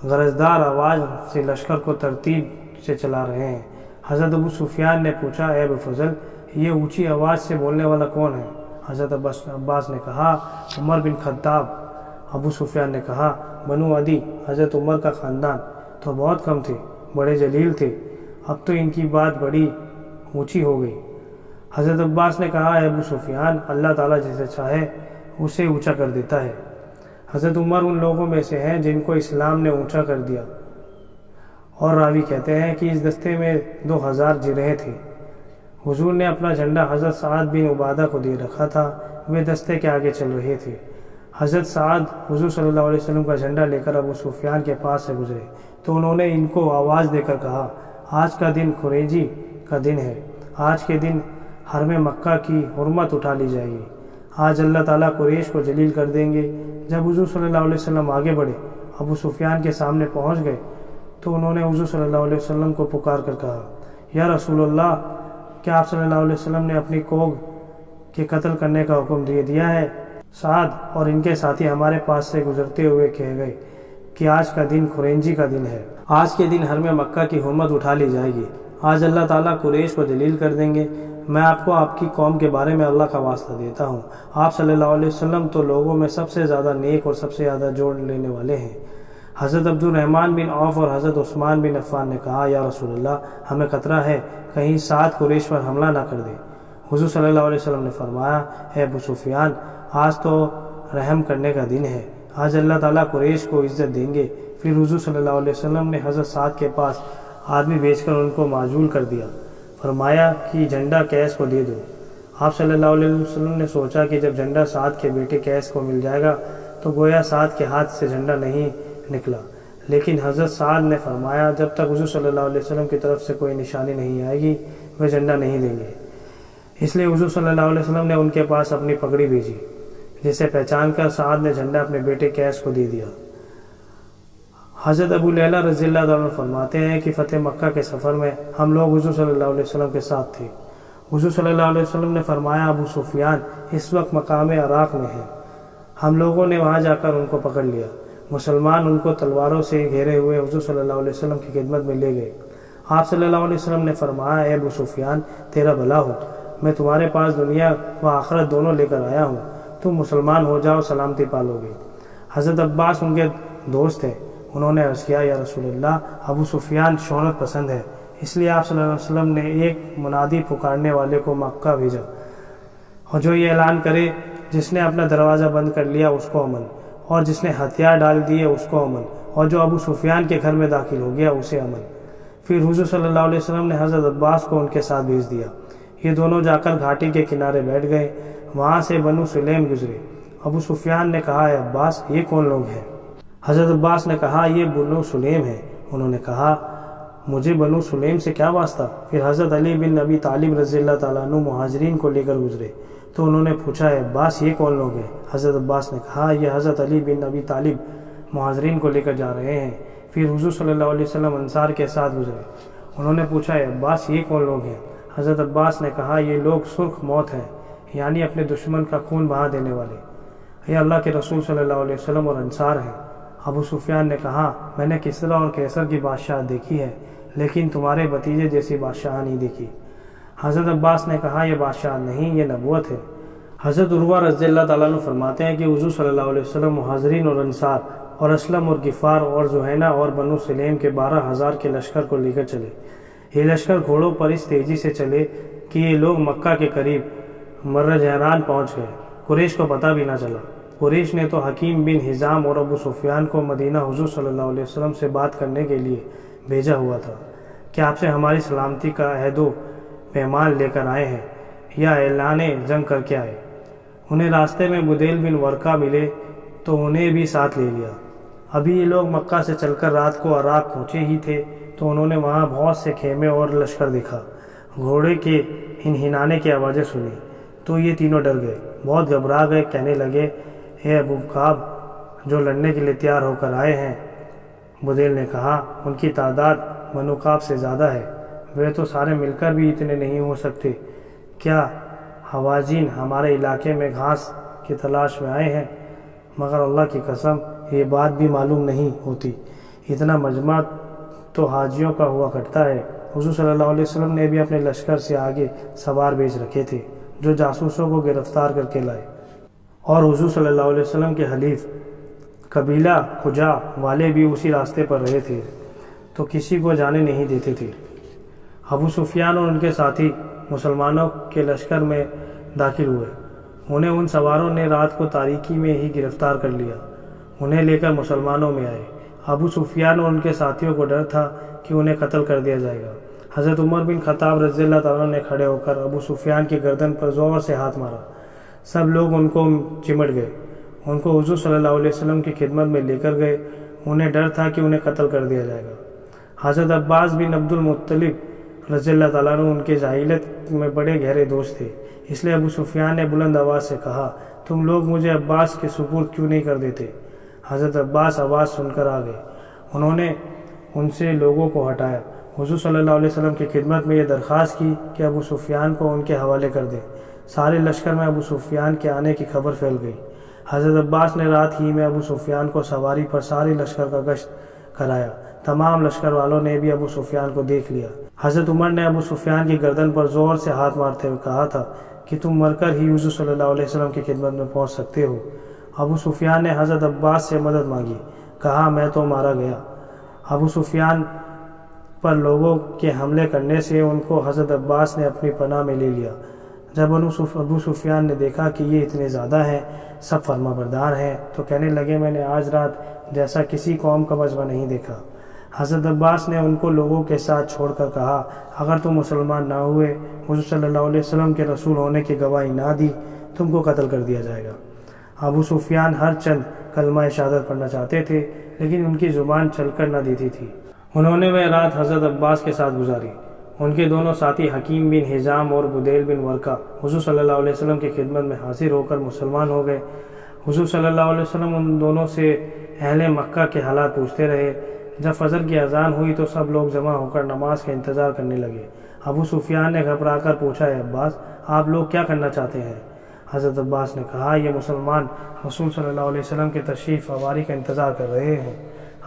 غرضدار آواز سے لشکر کو ترتیب سے چلا رہے ہیں۔ حضرت ابو سفیان نے پوچھا اے ابو فضل، یہ اونچی آواز سے بولنے والا کون ہے؟ حضرت عباس نے کہا عمر بن خطاب۔ ابو سفیان نے کہا بنو عدی، حضرت عمر کا خاندان تو بہت کم تھے، بڑے جلیل تھے، اب تو ان کی بات بڑی اونچی ہو گئی۔ حضرت عباس نے کہا اے ابو سفیان، اللہ تعالیٰ جسے چاہے اسے اونچا کر دیتا ہے۔ حضرت عمر ان لوگوں میں سے ہیں جن کو اسلام نے اونچا کر دیا، اور راوی کہتے ہیں کہ اس دستے میں 2000 جرحیں تھے۔ حضور نے اپنا جھنڈا حضرت سعد بن عبادہ کو دے رکھا تھا، وہ دستے کے آگے چل رہے تھے۔ حضرت سعد حضور صلی اللہ علیہ وسلم کا جھنڈا لے کر ابو سفیان کے پاس سے گزرے تو انہوں نے ان کو آواز دے کر کہا آج کا دن خریجی کا دن ہے، آج کے دن حرم مکہ کی حرمت اٹھا لی جائے گی، آج اللہ تعالیٰ قریش کو ذلیل کر دیں گے۔ جب حضور صلی اللہ علیہ وسلم آگے بڑھے، ابو سفیان کے سامنے پہنچ گئے تو انہوں نے حضور صلی اللہ علیہ وسلم کو پکار کر کہا یا رسول اللہ، کیا آپ صلی اللہ علیہ وسلم نے اپنی کوگ کہ قتل کرنے کا حکم دیا ہے۔ سعد اور ان کے ساتھی ہمارے پاس سے گزرتے ہوئے کہہ گئے کہ آج کا دن خرینجی کا دن ہے، آج کے دن حرم مکہ کی حرمت اٹھا لی جائے گی، آج اللہ تعالیٰ قریش کو ذلیل کر دیں گے۔ میں آپ کو آپ کی قوم کے بارے میں اللہ کا واسطہ دیتا ہوں، آپ صلی اللہ علیہ وسلم تو لوگوں میں سب سے زیادہ نیک اور سب سے زیادہ جوڑ لینے والے ہیں۔ حضرت عبد الرحمن بن عوف اور حضرت عثمان بن عفان نے کہا، یا رسول اللہ، ہمیں خطرہ ہے کہیں سعد قریش پر حملہ نہ کر دے۔ حضور صلی اللہ علیہ وسلم نے فرمایا، اے ابو سفیان، آج تو رحم کرنے کا دن ہے، آج اللہ تعالیٰ قریش کو عزت دیں گے۔ پھر حضور صلی اللہ علیہ وسلم نے حضرت سعد کے پاس آدمی بھیج کر ان کو معزول کر دیا، فرمایا کہ جھنڈا قیس کو دے دو۔ آپ صلی اللہ علیہ وسلم نے سوچا کہ جب جھنڈا سعد کے بیٹے قیس کو مل جائے گا تو گویا سعد کے ہاتھ سے جھنڈا نہیں نکلا، لیکن حضرت سعد نے فرمایا جب تک حضور صلی اللہ علیہ وسلم کی طرف سے کوئی نشانی نہیں آئے گی وہ جھنڈا نہیں دیں گے۔ اس لیے حضور صلی اللہ علیہ وسلم نے ان کے پاس اپنی پگڑی بھیجی، جسے پہچان کر سعد نے جھنڈا اپنے بیٹے قیس کو دے دیا۔ حضرت ابو لیلہ رضی اللہ عنہ فرماتے ہیں کہ فتح مکہ کے سفر میں ہم لوگ حضور صلی اللہ علیہ وسلم کے ساتھ تھے۔ حضور صلی اللہ علیہ وسلم نے فرمایا، ابو سفیان اس وقت مقام عراق میں ہیں۔ ہم لوگوں نے وہاں جا کر ان کو پکڑ لیا۔ مسلمان ان کو تلواروں سے گھیرے ہوئے حضور صلی اللہ علیہ وسلم کی خدمت میں لے گئے۔ آپ صلی اللہ علیہ وسلم نے فرمایا، اے ابو سفیان، تیرا بھلا ہو، میں تمہارے پاس دنیا و آخرت دونوں لے کر آیا ہوں، تم مسلمان ہو جاؤ، سلامتی پالو گے۔ حضرت عباس ان کے دوست ہیں، انہوں نے عرض کیا، یا رسول اللہ، ابو سفیان شہرت پسند ہے، اس لیے آپ صلی اللہ علیہ وسلم نے ایک منادی پکارنے والے کو مکہ بھیجا اور جو یہ اعلان کرے، جس نے اپنا دروازہ بند کر لیا اس کو امن، اور جس نے ہتھیار ڈال دیے اس کو امن، اور جو ابو سفیان کے گھر میں داخل ہو گیا اسے امن۔ پھر حضور صلی اللہ علیہ وسلم نے حضرت عباس کو ان کے ساتھ بھیج دیا۔ یہ دونوں جا کر گھاٹی کے کنارے بیٹھ گئے، وہاں سے بنو سلیم گزرے۔ ابو سفیان نے کہا، اے عباس، یہ کون لوگ ہیں؟ حضرت عباس نے کہا، یہ بنو سلیم ہیں۔ انہوں نے کہا، مجھے بنو سلیم سے کیا واسطہ؟ پھر حضرت علی بن ابی طالب رضی اللہ تعالیٰ عنہ مہاجرین کو لے کر گزرے تو انہوں نے پوچھا، اے عباس، یہ کون لوگ ہیں؟ حضرت عباس نے کہا، یہ حضرت علی بن ابی طالب مہاجرین کو لے کر جا رہے ہیں۔ پھر حضور صلی اللہ علیہ وسلم انصار کے ساتھ گزرے، انہوں نے پوچھا، اے عباس، یہ کون لوگ ہیں؟ حضرت عباس نے کہا، یہ لوگ سرخ موت ہیں، یعنی اپنے دشمن کا خون بہا دینے والے، یہ اللہ کے رسول صلی اللہ علیہ وسلم اور انصار ہیں۔ ابو سفیان نے کہا، میں نے کسریٰ اور قیصر کی بادشاہت دیکھی ہے، لیکن تمہارے بھتیجے جیسی بادشاہ نہیں دیکھی۔ حضرت عباس نے کہا، یہ بادشاہت نہیں، یہ نبوت ہے۔ حضرت عروہ رضی اللہ تعالیٰ عنہ فرماتے ہیں کہ حضور صلی اللہ علیہ وسلم مہاجرین اور انصار اور اسلم اور غفار اور جوہینہ اور بنو سلیم کے 12,000 کے لشکر کو لے کر چلے۔ یہ لشکر گھوڑوں پر اس تیزی سے چلے کہ یہ لوگ مکہ کے قریب مرہ جہران پہنچ گئے، قریش کو پتہ بھی نہ چلا۔ قریش نے تو حکیم بن حزام اور ابو سفیان کو مدینہ حضور صلی اللہ علیہ وسلم سے بات کرنے کے لیے بھیجا ہوا تھا کہ آپ سے ہماری سلامتی کا عہد و پیمان لے کر آئے ہیں یا اعلان جنگ کر کے آئے۔ انہیں راستے میں بدیل بن ورقہ ملے تو انہیں بھی ساتھ لے لیا۔ ابھی یہ لوگ مکہ سے چل کر رات کو عراق پہنچے ہی تھے تو انہوں نے وہاں بہت سے خیمے اور لشکر دیکھا، گھوڑے کے ہنہنانے کی آوازیں سنی تو یہ تینوں ڈر گئے، بہت گھبرا گئے، کہنے لگے، اے ابو کعب، جو لڑنے کے لیے تیار ہو کر آئے ہیں۔ بدیل نے کہا، ان کی تعداد بنو کعب سے زیادہ ہے، وہ تو سارے مل کر بھی اتنے نہیں ہو سکتے۔ کیا حوازین ہمارے علاقے میں گھاس کی تلاش میں آئے ہیں؟ مگر اللہ کی قسم یہ بات بھی معلوم نہیں ہوتی، اتنا مجمع تو حاجیوں کا ہوا کرتا ہے۔ حضور صلی اللہ علیہ وسلم نے بھی اپنے لشکر سے آگے سوار بھیج رکھے تھے جو جاسوسوں کو گرفتار کر کے لائے، اور حضور صلی اللہ علیہ وسلم کے حلیف قبیلہ خجا والے بھی اسی راستے پر رہے تھے تو کسی کو جانے نہیں دیتے تھے۔ ابو سفیان اور ان کے ساتھی مسلمانوں کے لشکر میں داخل ہوئے، انہیں ان سواروں نے رات کو تاریکی میں ہی گرفتار کر لیا، انہیں لے کر مسلمانوں میں آئے۔ ابو سفیان اور ان کے ساتھیوں کو ڈر تھا کہ انہیں قتل کر دیا جائے گا۔ حضرت عمر بن خطاب رضی اللہ تعالیٰ نے کھڑے ہو کر ابو سفیان کی گردن پر زور سے ہاتھ مارا، سب لوگ ان کو چمٹ گئے، ان کو حضور صلی اللہ علیہ وسلم کی خدمت میں لے کر گئے، انہیں ڈر تھا کہ انہیں قتل کر دیا جائے گا۔ حضرت عباس بن عبد المطلب رضی اللہ تعالیٰ عنہ ان کے جاہلیت میں بڑے گہرے دوست تھے، اس لیے ابو سفیان نے بلند آواز سے کہا، تم لوگ مجھے عباس کے سپرد کیوں نہیں کر دیتے؟ حضرت عباس آواز سن کر آ گئے، انہوں نے ان سے لوگوں کو ہٹایا، حضور صلی اللہ علیہ وسلم کی خدمت میں یہ درخواست کی کہ ابو سفیان کو ان کے حوالے کر دیں۔ سارے لشکر میں ابو سفیان کے آنے کی خبر پھیل گئی۔ حضرت عباس نے رات ہی میں ابو سفیان کو سواری پر سارے لشکر کا گشت کرایا۔ تمام لشکر والوں نے بھی ابو سفیان کو دیکھ لیا۔ حضرت عمر نے ابو سفیان کی گردن پر زور سے ہاتھ مارتے ہوئے کہا تھا کہ تم مر کر ہی حضور صلی اللہ علیہ وسلم کی خدمت میں پہنچ سکتے ہو۔ ابو سفیان نے حضرت عباس سے مدد مانگی، کہا میں تو مارا گیا۔ ابو سفیان پر لوگوں کے حملے کرنے سے ان کو حضرت عباس نے اپنی پناہ میں لے لیا۔ جب ابو سفیان نے دیکھا کہ یہ اتنے زیادہ ہیں، سب فرما بردار ہیں، تو کہنے لگے میں نے آج رات جیسا کسی قوم کا مذبح نہیں دیکھا۔ حضرت عباس نے ان کو لوگوں کے ساتھ چھوڑ کر کہا اگر تم مسلمان نہ ہوئے، حضور صلی اللہ علیہ وسلم کے رسول ہونے کی گواہی نہ دی، تم کو قتل کر دیا جائے گا۔ ابو سفیان ہر چند کلمہ شہادت پڑھنا چاہتے تھے لیکن ان کی زبان چل کر نہ دیتی تھی۔ انہوں نے وہ رات حضرت عباس کے ساتھ گزاری۔ ان کے دونوں ساتھی حکیم بن حزام اور بدیل بن ورقہ حضور صلی اللہ علیہ وسلم کی خدمت میں حاضر ہو کر مسلمان ہو گئے۔ حضور صلی اللہ علیہ وسلم ان دونوں سے اہل مکہ کے حالات پوچھتے رہے۔ جب فجر کی اذان ہوئی تو سب لوگ جمع ہو کر نماز کا انتظار کرنے لگے۔ ابو سفیان نے گھبرا کر پوچھا اے عباس، آپ لوگ کیا کرنا چاہتے ہیں؟ حضرت عباس نے کہا یہ مسلمان رسول صلی اللہ علیہ وسلم کے تشریف آوری کا انتظار کر رہے ہیں۔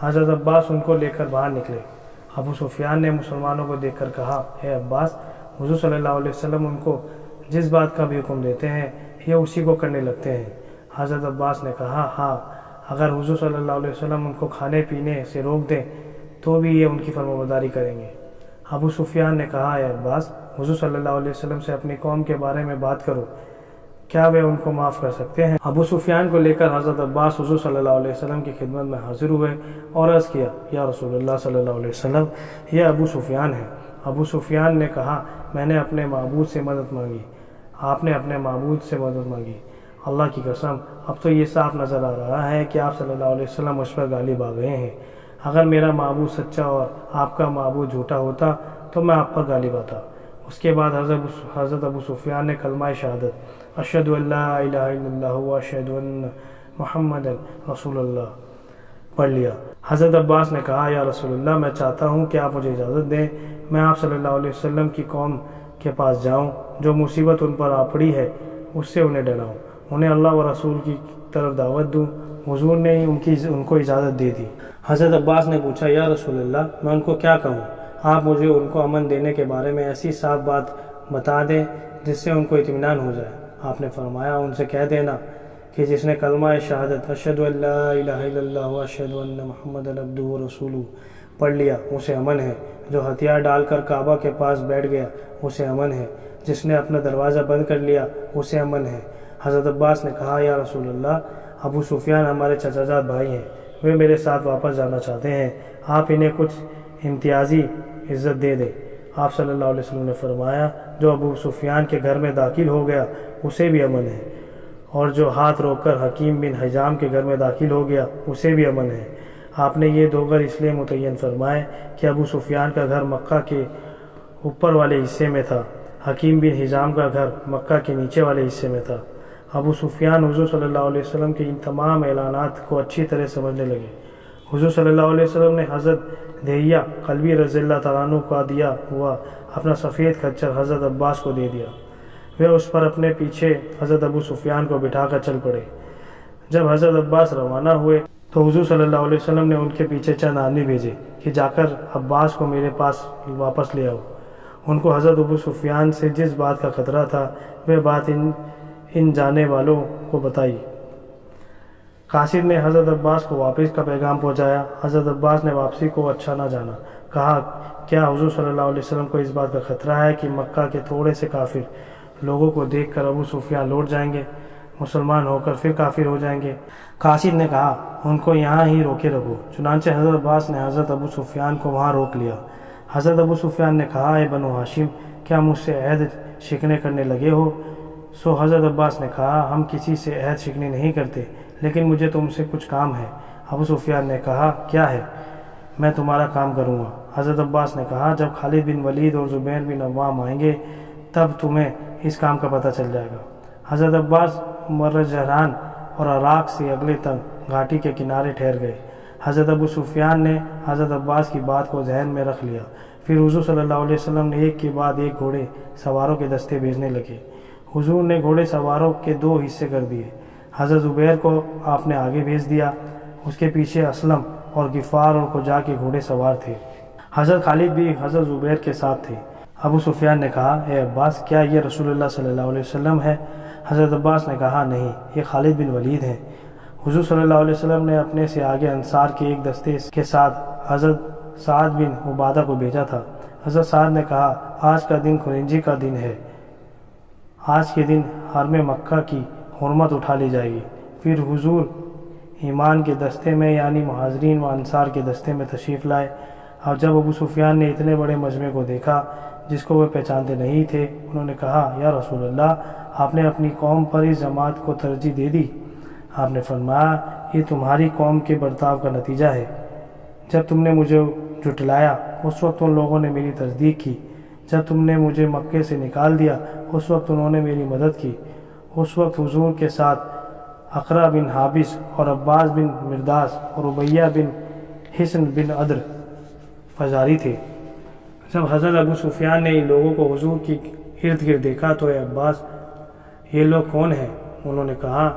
حضرت عباس ان کو لے کر باہر نکلے۔ ابو سفیان نے مسلمانوں کو دیکھ کر کہا اے عباس، حضور صلی اللہ علیہ وسلم ان کو جس بات کا بھی حکم دیتے ہیں یہ اسی کو کرنے لگتے ہیں۔ حضرت عباس نے کہا ہاں، اگر حضور صلی اللہ علیہ وسلم ان کو کھانے پینے سے روک دیں تو بھی یہ ان کی فرمانبرداری کریں گے۔ ابو سفیان نے کہا اے عباس، حضور صلی اللہ علیہ وسلم سے اپنی قوم کے بارے میں بات کرو، کیا وہ ان کو معاف کر سکتے ہیں؟ ابو سفیان کو لے کر حضرت عباس حضور صلی اللہ علیہ وسلم کی خدمت میں حاضر ہوئے اور عرض کیا یا رسول اللہ صلی اللہ علیہ وسلم، یہ ابو سفیان ہے۔ ابو سفیان نے کہا میں نے اپنے معبود سے مدد مانگی۔ آپ نے اپنے معبود سے مدد مانگی؟ اللہ کی قسم اب تو یہ صاف نظر آ رہا ہے کہ آپ صلی اللہ علیہ وسلم مجھ پر غالب آ گئے ہیں۔ اگر میرا معبود سچا اور آپ کا معبود جھوٹا ہوتا تو میں آپ پر غالب آتا۔ اس کے بعد حضرت ابو سفیان نے کلمہ شہادت اشہد ان لا الہ الا اللہ و اشہد ان محمد رسول اللہ پڑھ لیا۔ حضرت عباس نے کہا یا رسول اللہ، میں چاہتا ہوں کہ آپ مجھے اجازت دیں میں آپ صلی اللہ علیہ وسلم کی قوم کے پاس جاؤں، جو مصیبت ان پر آ پڑی ہے اس سے انہیں ڈراؤں، انہیں اللہ و رسول کی طرف دعوت دوں۔ حضور نے ان کو اجازت دے دی۔ حضرت عباس نے پوچھا یا رسول اللہ، میں ان کو کیا کہوں؟ آپ مجھے ان کو امن دینے کے بارے میں ایسی صاف بات بتا دیں جس سے ان کو اطمینان ہو جائے۔ آپ نے فرمایا ان سے کہہ دینا کہ جس نے کلمہ شہادت اشہد ان لا الہ الا اللہ و اشہد ان محمد عبدہ و رسولہ پڑھ لیا اسے امن ہے۔ جو ہتھیار ڈال کر کعبہ کے پاس بیٹھ گیا اسے امن ہے۔ جس نے اپنا دروازہ بند کر لیا اسے امن ہے۔ حضرت عباس نے کہا یا رسول اللہ، ابو سفیان ہمارے چچا زاد بھائی ہیں، وہ میرے ساتھ واپس جانا چاہتے ہیں، آپ انہیں کچھ امتیازی عزت دے دیں۔ آپ صلی اللہ علیہ وسلم نے فرمایا جو ابو سفیان کے گھر میں داخل ہو گیا اسے بھی امن ہے، اور جو ہاتھ روک کر حکیم بن حزام کے گھر میں داخل ہو گیا اسے بھی امن ہے۔ آپ نے یہ دو گھر اس لیے متعین فرمائے کہ ابو سفیان کا گھر مکہ کے اوپر والے حصے میں تھا، حکیم بن حزام کا گھر مکہ کے نیچے والے حصے میں تھا۔ ابو سفیان حضور صلی اللہ علیہ وسلم کے ان تمام اعلانات کو اچھی طرح سمجھنے لگے۔ حضور صلی اللہ علیہ وسلم نے حضرت دہیہ قلبی رضی اللہ تعالیٰ عنہ کو دیا ہوا اپنا سفید خچر حضرت عباس کو دے دیا۔ وہ اس پر اپنے پیچھے حضرت ابو سفیان کو بٹھا کر چل پڑے۔ جب حضرت عباس روانہ ہوئے تو حضور صلی اللہ علیہ وسلم نے ان کے پیچھے چند آدمی بھیجے کہ جا کر عباس کو میرے پاس واپس لے آؤ۔ ان کو حضرت ابو سفیان سے جس بات کا خطرہ تھا وہ بات ان جانے والوں کو بتائی۔ قاصد نے حضرت عباس کو واپس کا پیغام پہنچایا۔ حضرت عباس نے واپسی کو اچھا نہ جانا، کہا کیا حضور صلی اللہ علیہ وسلم کو اس بات کا خطرہ ہے کہ مکہ کے تھوڑے سے کافر لوگوں کو دیکھ کر ابو سفیان لوٹ جائیں گے، مسلمان ہو کر پھر کافر ہو جائیں گے؟ قاصد نے کہا ان کو یہاں ہی روکے رکھو۔ چنانچہ حضرت عباس نے حضرت ابو سفیان کو وہاں روک لیا۔ حضرت ابو سفیان نے کہا اے بنو ہاشم، کیا مجھ سے عہد شکنے کرنے لگے ہو؟ سو حضرت عباس نے کہا ہم کسی سے عہد شکنی نہیں کرتے، لیکن مجھے تم سے کچھ کام ہے۔ ابو سفیان نے کہا کیا ہے؟ میں تمہارا کام کروں گا۔ حضرت عباس نے کہا جب خالد بن ولید اور زبیر بن عوام آئیں گے تب تمہیں اس کام کا پتہ چل جائے گا۔ حضرت عباس مرجحران اور عراق سے اگلے تنگ گھاٹی کے کنارے ٹھہر گئے۔ حضرت ابو سفیان نے حضرت عباس کی بات کو ذہن میں رکھ لیا۔ پھر حضور صلی اللہ علیہ وسلم نے ایک کے بعد ایک گھوڑے سواروں کے دستے بھیجنے لگے۔ حضور نے گھوڑے سواروں کے 2 حصے کر دیے۔ حضرت زبیر کو آپ نے آگے بھیج دیا، اس کے پیچھے اسلم اور غفار اور خجاع کے گھوڑے سوار تھے۔ حضرت خالد بھی حضرت زبیر کے ساتھ تھے۔ ابو سفیان نے کہا، اے عباس، کیا یہ رسول اللہ صلی اللہ علیہ وسلم ہے؟ حضرت عباس نے کہا، نہیں، یہ خالد بن ولید ہیں۔ حضور صلی اللہ علیہ وسلم نے اپنے سے آگے انصار کے ایک دستے کے ساتھ حضرت سعد بن عبادہ کو بھیجا تھا۔ حضرت سعد نے کہا، آج کا دن خرنجی کا دن ہے، آج کے دن حرم مکہ کی حرمت اٹھا لی جائے گی۔ پھر حضور ایمان کے دستے میں یعنی مہاجرین و انصار کے دستے میں تشریف لائے، اور جب ابو سفیان نے اتنے بڑے مجمع کو دیکھا جس کو وہ پہچانتے نہیں تھے، انہوں نے کہا، یا رسول اللہ، آپ نے اپنی قوم پر اس جماعت کو ترجیح دے دی؟ آپ نے فرمایا، یہ تمہاری قوم کے برتاؤ کا نتیجہ ہے۔ جب تم نے مجھے جھٹلایا اس وقت ان لوگوں نے میری تصدیق کی، جب تم نے مجھے مکے سے نکال دیا اس وقت انہوں نے میری مدد کی۔ اس وقت حضور کے ساتھ اقرا بن حابس اور عباس بن مرداس اور عبیہ بن حسن بن عدر فزاری تھے۔ جب حضرت ابو سفیان نے ان لوگوں کو حضور کی ارد گرد دیکھا تو، اے عباس، یہ لوگ کون ہیں؟ انہوں نے کہا،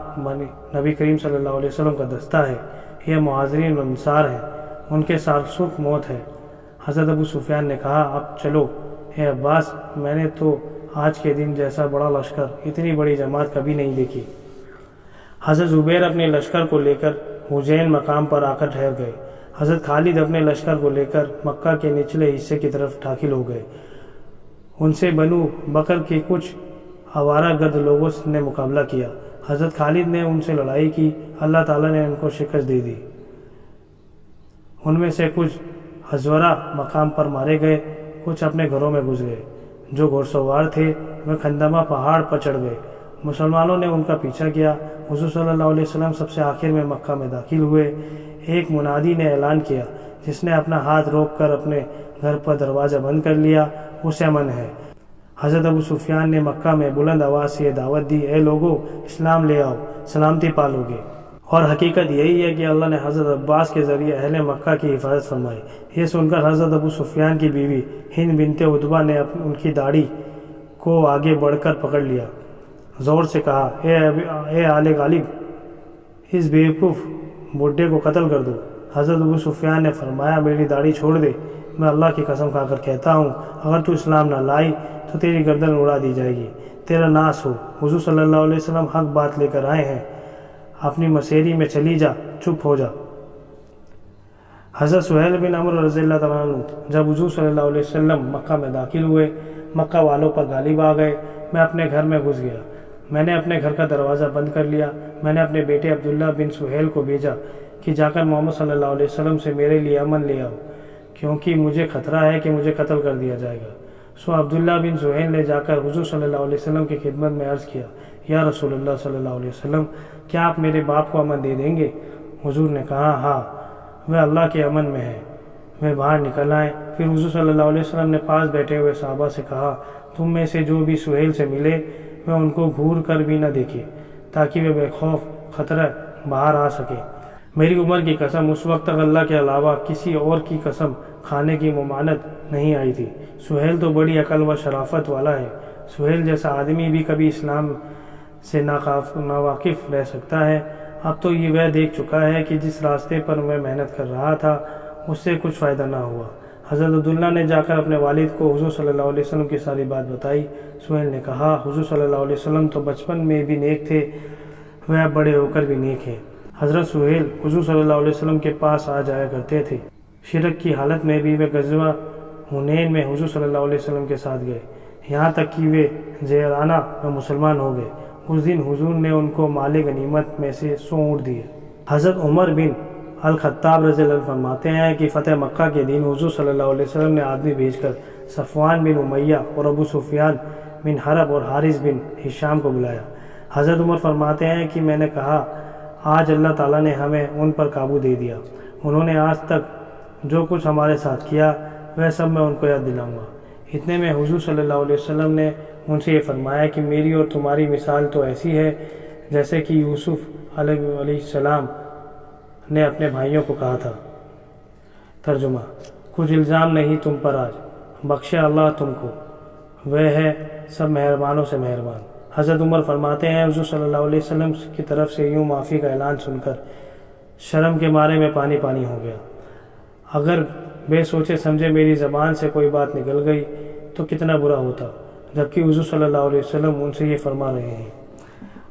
نبی کریم صلی اللہ علیہ وسلم کا دستہ ہے، یہ مہاجرین و انصار ہیں، ان کے ساتھ سرخ موت ہے۔ حضرت ابو سفیان نے کہا، اب چلو۔ اے عباس، میں نے تو آج کے دن جیسا بڑا لشکر، اتنی بڑی جماعت کبھی نہیں دیکھی۔ حضرت زبیر اپنے لشکر کو لے کر حجین مقام پر آ کر ٹھہر گئے۔ حضرت خالد اپنے لشکر کو لے کر مکہ کے نچلے حصے کی طرف داخل ہو گئے۔ ان سے بنو بکر کے کچھ آوارہ گرد لوگوں نے مقابلہ کیا۔ حضرت خالد نے ان سے لڑائی کی، اللہ تعالیٰ نے ان کو شکست دے دی۔ ان میں سے کچھ حضورہ مقام پر مارے گئے، کچھ اپنے گھروں میں گھس گئے۔ جو گھوڑ سوار تھے وہ کھندمہ پہاڑ پر چڑھ گئے۔ مسلمانوں نے ان کا پیچھا کیا۔ حضور صلی اللہ علیہ وسلم سب سے آخر میں مکہ میں داخل ہوئے۔ ایک منادی نے اعلان کیا، جس نے اپنا ہاتھ روک کر اپنے گھر پر دروازہ بند کر لیا، اسے امن ہے۔ حضرت ابو سفیان نے مکہ میں بلند آواز سے یہ دعوت دی، اے لوگو، اسلام لے آؤ، سلامتی پالو گے۔ اور حقیقت یہی ہے کہ اللہ نے حضرت عباس کے ذریعے اہل مکہ کی حفاظت فرمائی۔ یہ سن کر حضرت ابو سفیان کی بیوی ہند بنت عتبہ نے ان کی داڑھی کو آگے بڑھ کر پکڑ لیا، زور سے کہا، اے آل غالب، اس بیوقوف بڈھے کو قتل کر دو۔ حضرت ابو سفیان نے فرمایا، میری داڑھی چھوڑ دے، میں اللہ کی قسم کھا کر کہتا ہوں، اگر تو اسلام نہ لائی تو تیری گردن اڑا دی جائے گی، تیرا ناس ہو۔ حضور صلی اللہ علیہ وسلم حق بات لے کر آئے ہیں، اپنی مسیری میں چلی جا، چپ ہو جا۔ حضرت سہیل بن عمرو رضی اللہ تعالیٰ عنہ جب حضور صلی اللہ علیہ وسلم مکہ میں داخل ہوئے، مکہ والوں پر غالب آ گئے۔ میں اپنے گھر میں گھس گیا، میں نے اپنے گھر کا دروازہ بند کر لیا۔ میں نے اپنے بیٹے عبداللہ بن سہیل کو بھیجا کہ جا کر محمد صلی اللہ علیہ وسلم سے میرے لیے امن لے آؤ، کیونکہ مجھے خطرہ ہے کہ مجھے قتل کر دیا جائے گا۔ سو عبداللہ بن سہیل نے جا کر حضور صلی اللہ علیہ وسلم کی خدمت میں عرض کیا، یا رسول اللہ صلی اللہ علیہ وسلم، کیا آپ میرے باپ کو امن دے دیں گے؟ حضور نے کہا، ہاں، وہ اللہ کے امن میں ہے۔ وہ باہر نکل آئے۔ پھر حضور صلی اللہ علیہ وسلم نے پاس بیٹھے ہوئے صحابہ سے کہا، تم میں سے جو بھی سہیل سے ملے وہ ان کو گھور کر بھی نہ دیکھے، تاکہ وہ بے خوف خطرہ باہر آ سکے۔ میری عمر کی قسم، اس وقت تک اللہ کے علاوہ کسی اور کی قسم کھانے کی ممانعت نہیں آئی تھی۔ سہیل تو بڑی عقل و شرافت والا ہے۔ سہیل جیسا آدمی بھی کبھی اسلام سے ناواقف رہ سکتا ہے۔ اب تو یہ وہ دیکھ چکا ہے کہ جس راستے پر میں محنت کر رہا تھا اس سے کچھ فائدہ نہ ہوا۔ حضرت عبداللہ نے جا کر اپنے والد کو حضور صلی اللہ علیہ وسلم کی ساری بات بتائی۔ سہیل نے کہا، حضور صلی اللہ علیہ وسلم تو بچپن میں بھی نیک تھے، وہ اب بڑے ہو کر بھی نیک ہیں۔ حضرت سہیل حضور صلی اللہ علیہ وسلم کے پاس آ جایا کرتے تھے۔ شرک کی حالت میں بھی وہ غزوہ حنین میں حضور صلی اللہ علیہ وسلم کے ساتھ گئے، یہاں تک کہ وہ زیرانہ میں مسلمان ہو گئے۔ اس دن حضور نے ان کو مال غنیمت میں سے 100 اونٹ دیے۔ حضرت عمر بن الخطاب رضی اللہ عنہ فرماتے ہیں کہ فتح مکہ کے دن حضور صلی اللہ علیہ وسلم نے آدمی بھیج کر صفوان بن امیہ اور ابو سفیان بن حرب اور حارث بن ہشام کو بلایا۔ حضرت عمر فرماتے ہیں کہ میں نے کہا، آج اللہ تعالیٰ نے ہمیں ان پر قابو دے دیا۔ انہوں نے آج تک جو کچھ ہمارے ساتھ کیا وہ سب میں ان کو یاد دلاؤں گا۔ اتنے میں حضور صلی اللہ علیہ وسلم نے ان سے یہ فرمایا کہ میری اور تمہاری مثال تو ایسی ہے جیسے کہ یوسف علیہ السلام نے اپنے بھائیوں کو کہا تھا۔ ترجمہ: کچھ الزام نہیں تم پر آج، بخشے اللہ تم کو، وہ ہے سب مہربانوں سے مہربان۔ حضرت عمر فرماتے ہیں حضور صلی اللہ علیہ وسلم کی طرف سے یوں معافی کا اعلان سن کر شرم کے مارے میں پانی پانی ہو گیا۔ اگر بے سوچے سمجھے میری زبان سے کوئی بات نکل گئی تو کتنا برا ہوتا، جبکہ حضور صلی اللہ علیہ وسلم ان سے یہ فرما رہے ہیں۔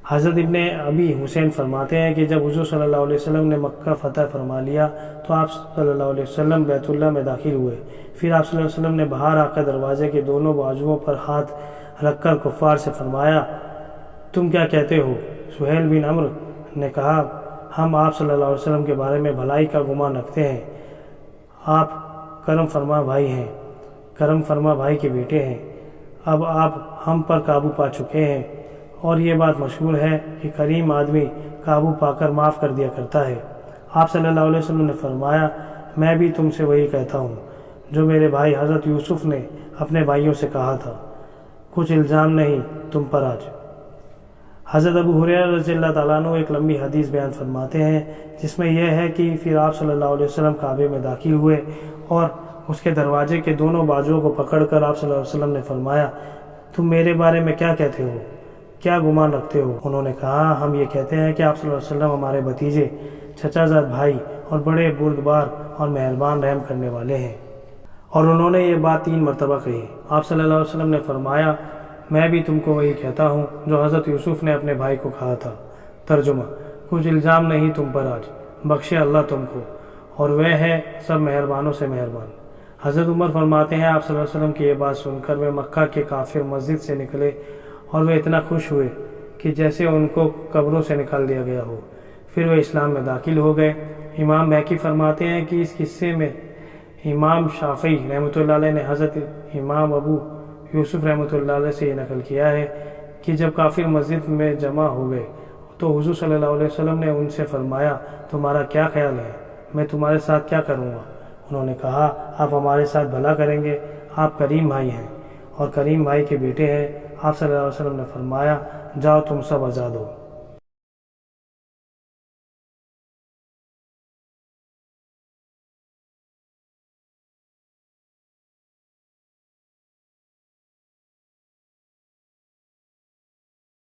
حضرت ابن ابی حسین فرماتے ہیں کہ جب حضور صلی اللہ علیہ وسلم نے مکہ فتح فرما لیا تو آپ صلی اللہ علیہ وسلم بیت اللہ میں داخل ہوئے۔ پھر آپ صلی اللہ علیہ وسلم نے باہر آ کر دروازے کے دونوں بازوؤں پر ہاتھ رکھ کر کفار سے فرمایا، تم کیا کہتے ہو؟ سہیل بن عمرو نے کہا، ہم آپ صلی اللہ علیہ وسلم کے بارے میں بھلائی کا گمان رکھتے ہیں، آپ کرم فرما بھائی ہیں، کرم فرما بھائی کے بیٹے ہیں، اب آپ ہم پر قابو پا چکے ہیں، اور یہ بات مشہور ہے کہ کریم آدمی قابو پا کر معاف کر دیا کرتا ہے۔ آپ صلی اللہ علیہ وسلم نے فرمایا، میں بھی تم سے وہی کہتا ہوں جو میرے بھائی حضرت یوسف نے اپنے بھائیوں سے کہا تھا، کچھ الزام نہیں تم پر آج۔ حضرت ابو ہریرہ رضی اللہ تعالیٰ عنہ ایک لمبی حدیث بیان فرماتے ہیں جس میں یہ ہے کہ پھر آپ صلی اللہ علیہ وسلم کعبے میں داخل ہوئے اور اس کے دروازے کے دونوں بازوؤں کو پکڑ کر آپ صلی اللہ علیہ وسلم نے فرمایا، تم میرے بارے میں کیا کہتے ہو، کیا گمان رکھتے ہو؟ انہوں نے کہا، ہم یہ کہتے ہیں کہ آپ صلی اللہ علیہ وسلم ہمارے بھتیجے، چچا زاد بھائی اور بڑے بردبار اور مہربان رحم کرنے والے ہیں۔ اور انہوں نے یہ بات 3 مرتبہ کہی۔ آپ صلی اللہ علیہ وسلم نے فرمایا، میں بھی تم کو وہی کہتا ہوں جو حضرت یوسف نے اپنے بھائی کو کہا تھا۔ ترجمہ، کچھ الزام نہیں تم پر آج، بخشے اللہ تم کو، اور وہ ہے سب مہربانوں سے مہربان۔ حضرت عمر فرماتے ہیں آپ صلی اللہ علیہ وسلم کی یہ بات سن کر وہ مکہ کے کافر مسجد سے نکلے اور وہ اتنا خوش ہوئے کہ جیسے ان کو قبروں سے نکال دیا گیا ہو۔ پھر وہ اسلام میں داخل ہو گئے۔ امام بہقی فرماتے ہیں کہ اس قصے میں امام شافعی رحمۃ اللہ علیہ نے حضرت امام ابو یوسف رحمۃ اللہ علیہ سے یہ نقل کیا ہے کہ جب کافر مسجد میں جمع ہو گئے تو حضور صلی اللہ علیہ وسلم نے ان سے فرمایا، تمہارا کیا خیال ہے، میں تمہارے ساتھ کیا کروں گا؟ انہوں نے کہا، آپ ہمارے ساتھ بھلا کریں گے، آپ کریم بھائی ہیں اور کریم بھائی کے بیٹے ہیں۔ آپ صلی اللہ علیہ وسلم نے فرمایا، جاؤ تم سب آزاد ہو۔